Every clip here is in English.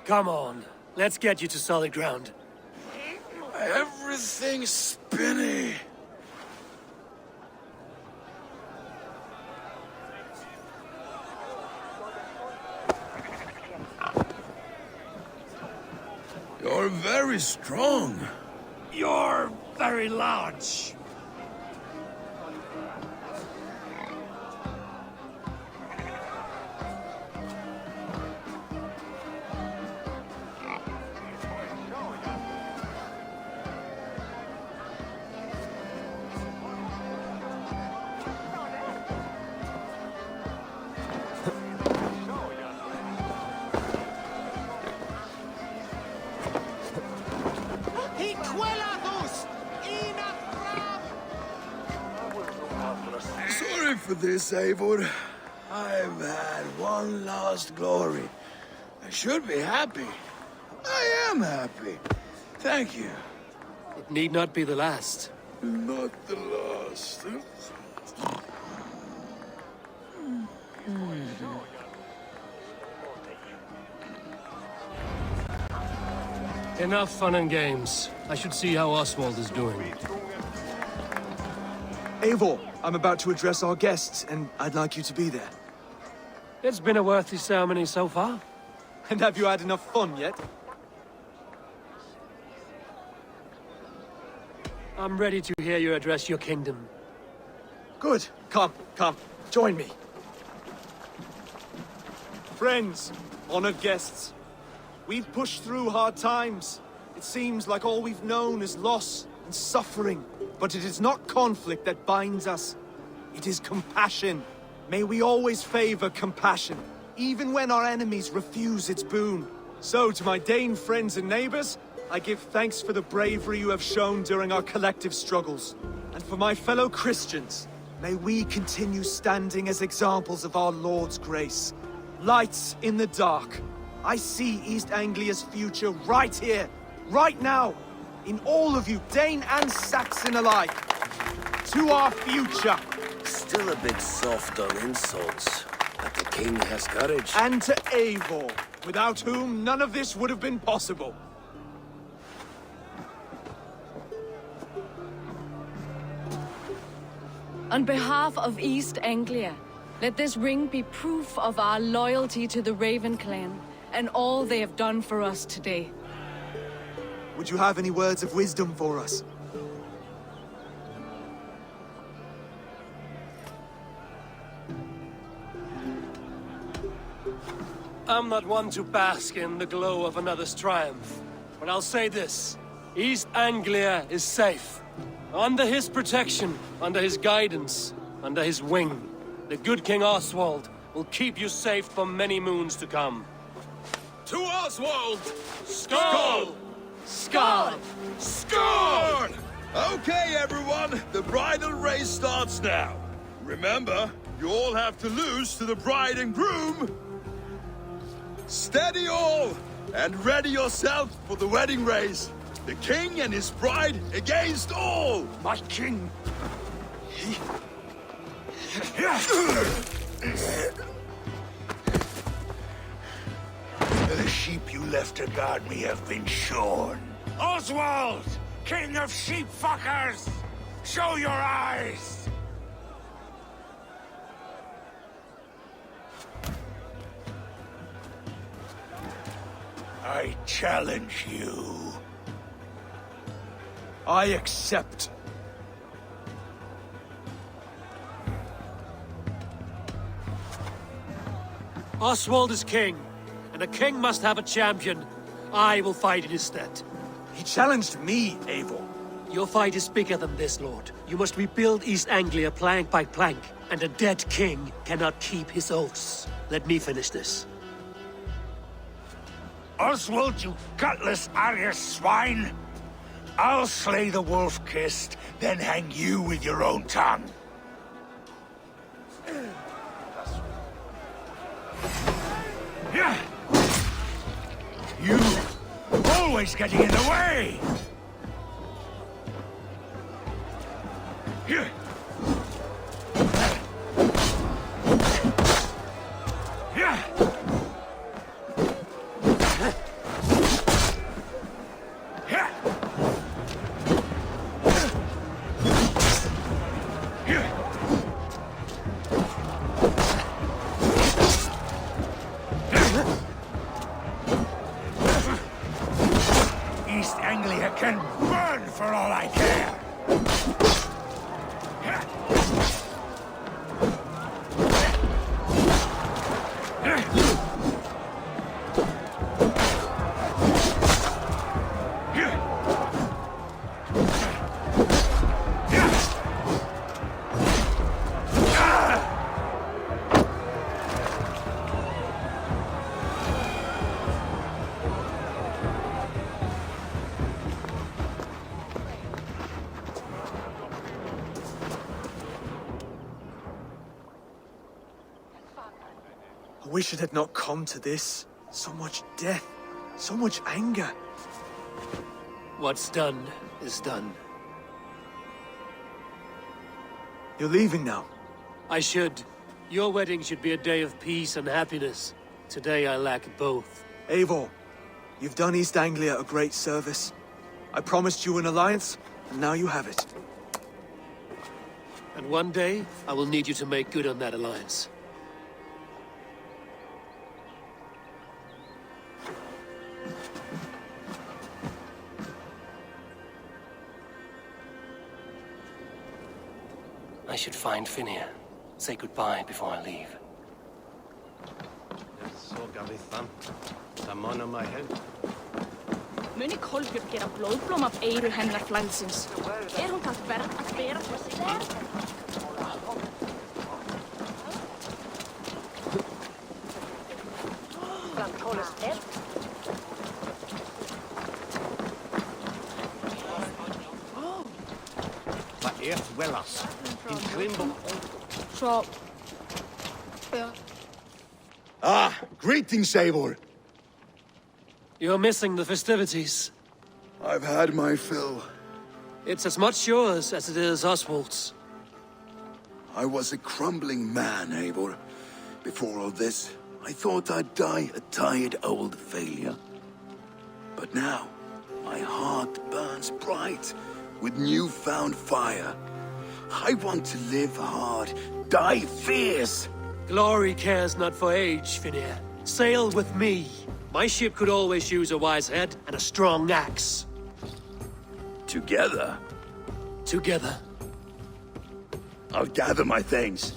Come on, let's get you to solid ground. Everything's spinny. You're very strong. You're very large. Sorry for this, Eivor. I've had one last glory. I should be happy. I am happy. Thank you. It need not be the last. Not the last. Enough fun and games. I should see how Oswald is doing. Eivor, I'm about to address our guests, and I'd like you to be there. It's been a worthy ceremony so far. And have you had enough fun yet? I'm ready to hear you address your kingdom. Good. Come, join me. Friends, honored guests, we've pushed through hard times. It seems like all we've known is loss and suffering. But it is not conflict that binds us. It is compassion. May we always favor compassion, even when our enemies refuse its boon. So, to my Dane friends and neighbors, I give thanks for the bravery you have shown during our collective struggles. And for my fellow Christians, may we continue standing as examples of our Lord's grace. Lights in the dark. I see East Anglia's future right here, right now. In all of you, Dane and Saxon alike. To our future. Still a bit soft on insults, but the king has courage. And to Eivor, without whom none of this would have been possible. On behalf of East Anglia, let this ring be proof of our loyalty to the Raven clan and all they have done for us today. Would you have any words of wisdom for us? I'm not one to bask in the glow of another's triumph, but I'll say this. East Anglia is safe. Under his protection, under his guidance, under his wing. The good King Oswald will keep you safe for many moons to come. To Oswald! Skål! Skål! Skål! Okay, everyone, the bridal race starts now. Remember, you all have to lose to the bride and groom. Steady all, and ready yourself for the wedding race. The king and his bride against all. My king! The sheep you left to guard me have been shorn. Oswald! King of sheep fuckers! Show your eyes! I challenge you. I accept. Oswald is king, and a king must have a champion. I will fight in his stead. He challenged me, Eivor. Your fight is bigger than this, Lord. You must rebuild East Anglia plank by plank, and a dead king cannot keep his oaths. Let me finish this. Oswald, you gutless Arya swine! I'll slay the wolf-kissed, then hang you with your own tongue. You always getting in the way! can burn for all I care! I wish it had not come to this. So much death, so much anger. What's done is done. You're leaving now. I should. Your wedding should be a day of peace and happiness. Today I lack both. Eivor, you've done East Anglia a great service. I promised you an alliance, and now you have it. And one day, I will need you to make good on that alliance. I should find Finnir. Say goodbye before I leave. Muni Kolbjörn gera blóðblóm af eyru hennar flansins. Hún það verð að bera frá sig? Wellas, in Klimbo. Svo... Ah, greetings, Eivor. You're missing the festivities. I've had my fill. It's as much yours as it is Oswald's. I was a crumbling man, Eivor. Before all this, I thought I'd die a tired old failure. But now, my heart burns bright with newfound fire. I want to live hard, die fierce. Glory cares not for age, Finnir. Sail with me. My ship could always use a wise head and a strong axe. Together, Together. I'll gather my things.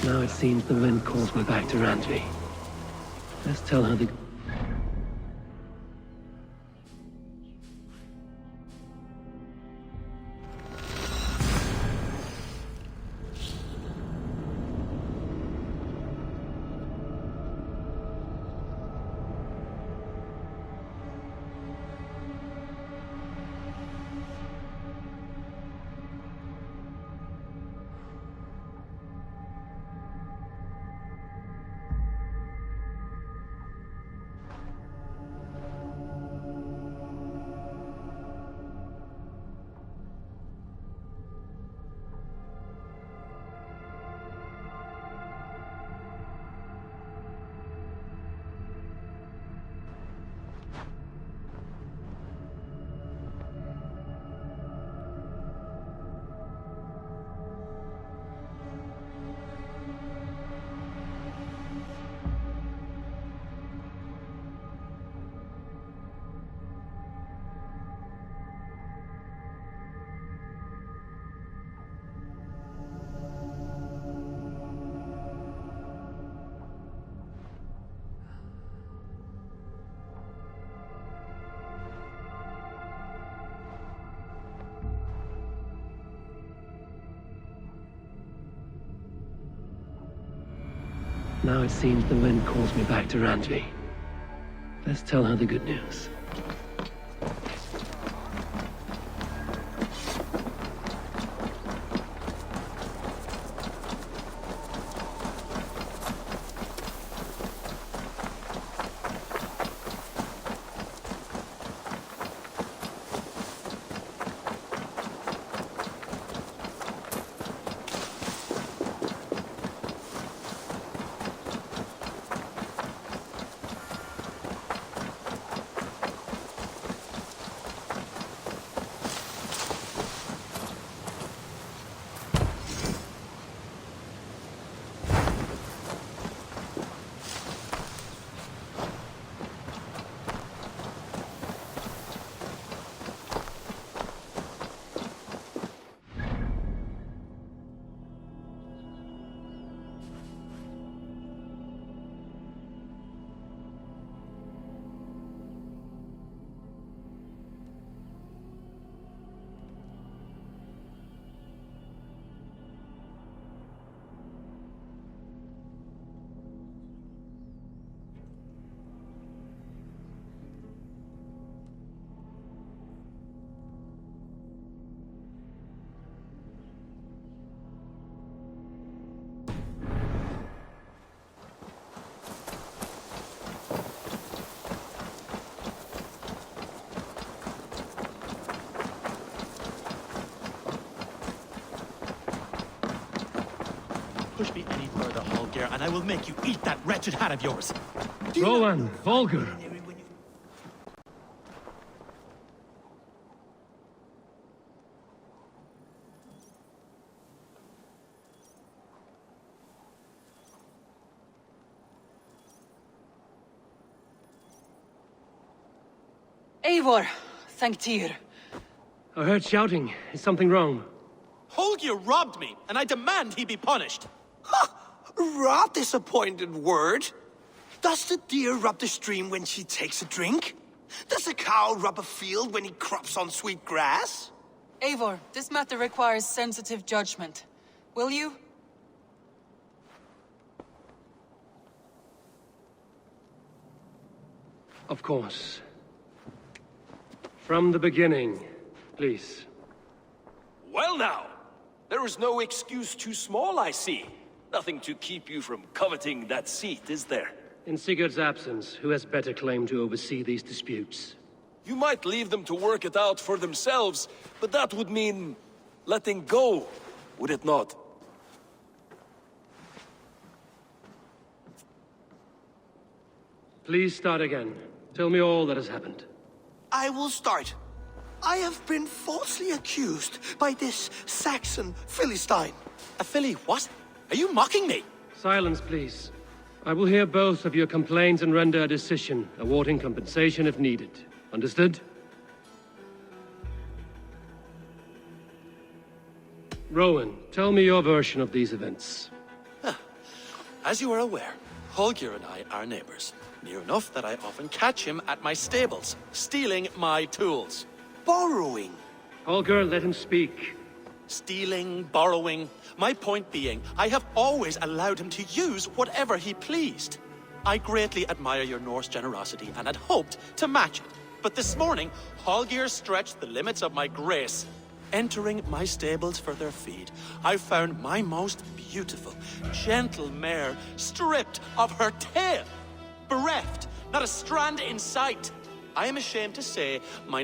Now it seems the wind calls me back to Randvi. Let's tell her the... Now it seems the wind calls me back to Randvi. Let's tell her the good news. Push me any further, Holger, and I will make you eat that wretched hat of yours. Rowan, Volker! Eivor, thank Tyr. I heard shouting. Is something wrong? Holger robbed me, and I demand he be punished. Rot disappointed word. Does the deer rub the stream when she takes a drink? Does a cow rub a field when he crops on sweet grass? Eivor, this matter requires sensitive judgment. Will you? Of course. From the beginning, please. Well now, there is no excuse too small, I see. Nothing to keep you from coveting that seat, is there? In Sigurd's absence, who has better claim to oversee these disputes? You might leave them to work it out for themselves, but that would mean letting go, would it not? Please start again. Tell me all that has happened. I will start. I have been falsely accused by this Saxon Philistine. A filly what? Are you mocking me? Silence, please. I will hear both of your complaints and render a decision, awarding compensation if needed. Understood? Rowan, tell me your version of these events. As you are aware, Holger and I are neighbors. Near enough that I often catch him at my stables, stealing my tools. Borrowing. Holger, let him speak. Stealing, borrowing. My point being, I have always allowed him to use whatever he pleased. I greatly admire your Norse generosity and had hoped to match it. But this morning, Holger stretched the limits of my grace. Entering my stables for their feed, I found my most beautiful, gentle mare stripped of her tail. Bereft, not a strand in sight. I am ashamed to say my